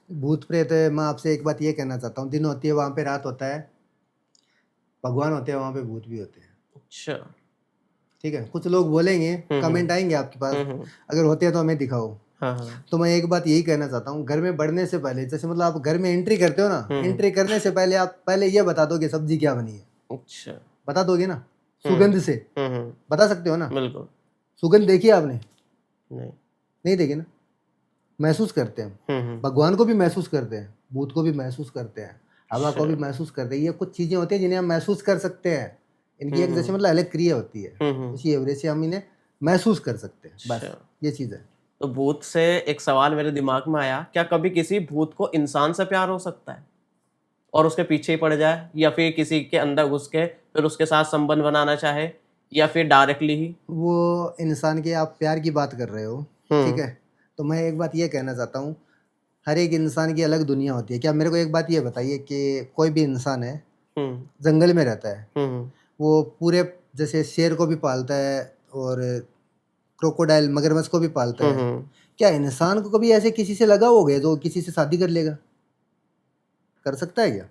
भूत प्रेत है, मैं आपसे एक बात ये कहना चाहता हूँ, दिन होती है वहाँ पे रात होता है, भगवान होते हैं वहाँ पे भूत भी होते हैं। अच्छा। ठीक है, कुछ लोग बोलेंगे, कमेंट आएंगे आपके पास, अगर होते हैं तो हमें दिखाओ। हाँ तो मैं एक बात यही कहना चाहता हूँ, घर में बढ़ने से पहले, जैसे मतलब आप घर में एंट्री करते हो ना, एंट्री करने से पहले आप पहले ये बता दो कि सब्जी क्या बनी है। अच्छा। बता दोगे ना, सुगंध से बता सकते हो ना। बिल्कुल। सुगंध देखी आपने? नहीं। नहीं देखी ना। महसूस करते हैं, भगवान को भी महसूस करते हैं, भूत को भी महसूस करते हैं, हवा को भी महसूस करते हैं। ये कुछ चीजें होती हैं जिन्हें हम महसूस कर सकते हैं। इनकी एक जैसे मतलब अलग क्रिया होती है, उसी एवरेज से हम इन्हें महसूस कर सकते हैं, बस अच्छा। ये चीज है। तो भूत से एक सवाल मेरे दिमाग में आया, क्या कभी किसी भूत को इंसान से प्यार हो सकता है और उसके पीछे ही पड़ जाए, या फिर किसी के अंदर घुस के फिर उसके साथ संबंध बनाना चाहे, या फिर डायरेक्टली ही? वो इंसान के आप प्यार की बात कर रहे हो, ठीक है, तो मैं एक बात ये कहना चाहता हूँ, हर एक इंसान की अलग दुनिया होती है। क्या मेरे को एक बात ये बताइए कि कोई भी इंसान है, जंगल में रहता है, वो पूरे जैसे शेर को भी पालता है और क्रोकोडाइल मगरमच्छ को भी पालता है, क्या इंसान को कभी ऐसे किसी से लगा हो गया जो किसी से शादी कर लेगा? कर सकता है क्या?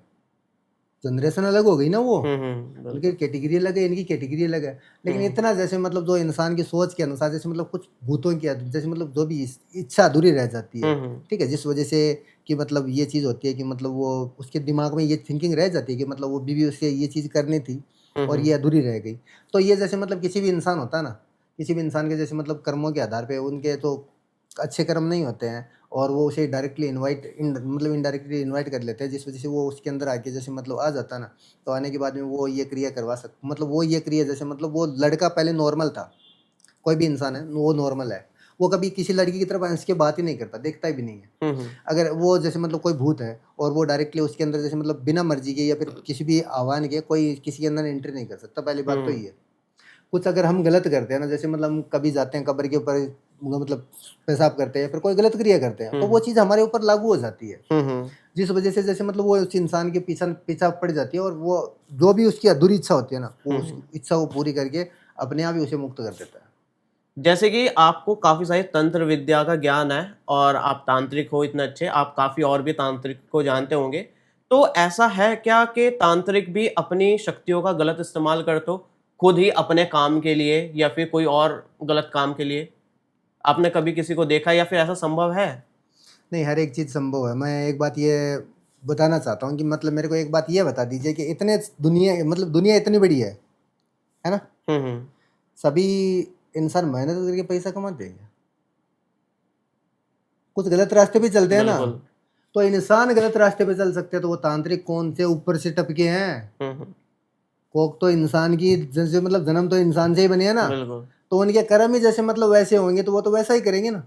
जनरेशन अलग हो गई ना, वो उनकी कैटेगरी अलग है, इनकी कैटेगरी अलग है। लेकिन इतना जैसे मतलब जो इंसान की सोच के अनुसार जैसे मतलब कुछ भूतों की जैसे मतलब जो भी इच्छा अधूरी रह जाती है, ठीक है, जिस वजह से कि मतलब ये चीज़ होती है कि मतलब वो उसके दिमाग में ये थिंकिंग रह जाती है कि मतलब वो बीवी उससे ये चीज़ करनी थी और ये अधूरी रह गई। तो ये जैसे मतलब किसी भी इंसान होता है ना, किसी भी इंसान के जैसे मतलब कर्मों के आधार पे उनके तो अच्छे कर्म नहीं होते हैं और वो उसे डायरेक्टली मतलब इनडायरेक्टली इनवाइट कर लेते हैं, जिस वजह से वो उसके अंदर आके जैसे मतलब आ जाता है ना, तो आने के बाद में वो ये क्रिया करवा सकता, मतलब वो ये क्रिया जैसे मतलब वो लड़का पहले नॉर्मल था, कोई भी इंसान है वो नॉर्मल है, वो कभी किसी लड़की की तरफ हंस के बात ही नहीं करता, देखता भी नहीं है। अगर वो जैसे मतलब कोई भूत है और वो डायरेक्टली उसके अंदर जैसे मतलब बिना मर्जी के या फिर किसी भी आह्वान के कोई किसी के अंदर एंट्री नहीं कर सकता, पहली बात तो ये। कुछ अगर हम गलत करते हैं ना, जैसे मतलब हम कभी जाते हैं कब्र के ऊपर मतलब पेशाब करते हैं, फिर कोई गलत क्रिया करते हैं, तो वो चीज़ हमारे ऊपर लागू हो जाती है, जिस वजह से जैसे मतलब वो उस इंसान के पीछा पीछा पड़ जाती है और वो जो भी उसकी अधूरी इच्छा होती है ना, वो उस इच्छा को पूरी करके अपने आप ही उसे मुक्त कर देता है। जैसे कि आपको काफी सारी तंत्र विद्या का ज्ञान है और आप तांत्रिक हो इतने अच्छे, आप काफी और भी तांत्रिक को जानते होंगे, तो ऐसा है क्या कि तांत्रिक भी अपनी शक्तियों का गलत इस्तेमाल करते हो, खुद ही अपने काम के लिए या फिर कोई और गलत काम के लिए? आपने कभी किसी को देखा या फिर ऐसा संभव है? नहीं, हर एक चीज़ संभव है। मैं एक बात ये बताना चाहता हूँ कि मतलब मेरे को एक बात ये बता दीजिए कि इतने दुनिया मतलब दुनिया इतनी बड़ी है ना? सभी इंसान मेहनत करके पैसा कमाते हैं क्या? कुछ गलत रास्ते पे चलते हैं ना, बिल्कुल। तो इंसान गलत रास्ते पे चल सकते हैं, तो वो तांत्रिक कौन से ऊपर से टपके हैं? कोक तो इंसान की जैसे मतलब जन्म तो इंसान से ही बने हैं ना, बिल्कुल। तो उनके कर्म ही जैसे मतलब वैसे होंगे तो वो तो वैसा ही करेंगे ना।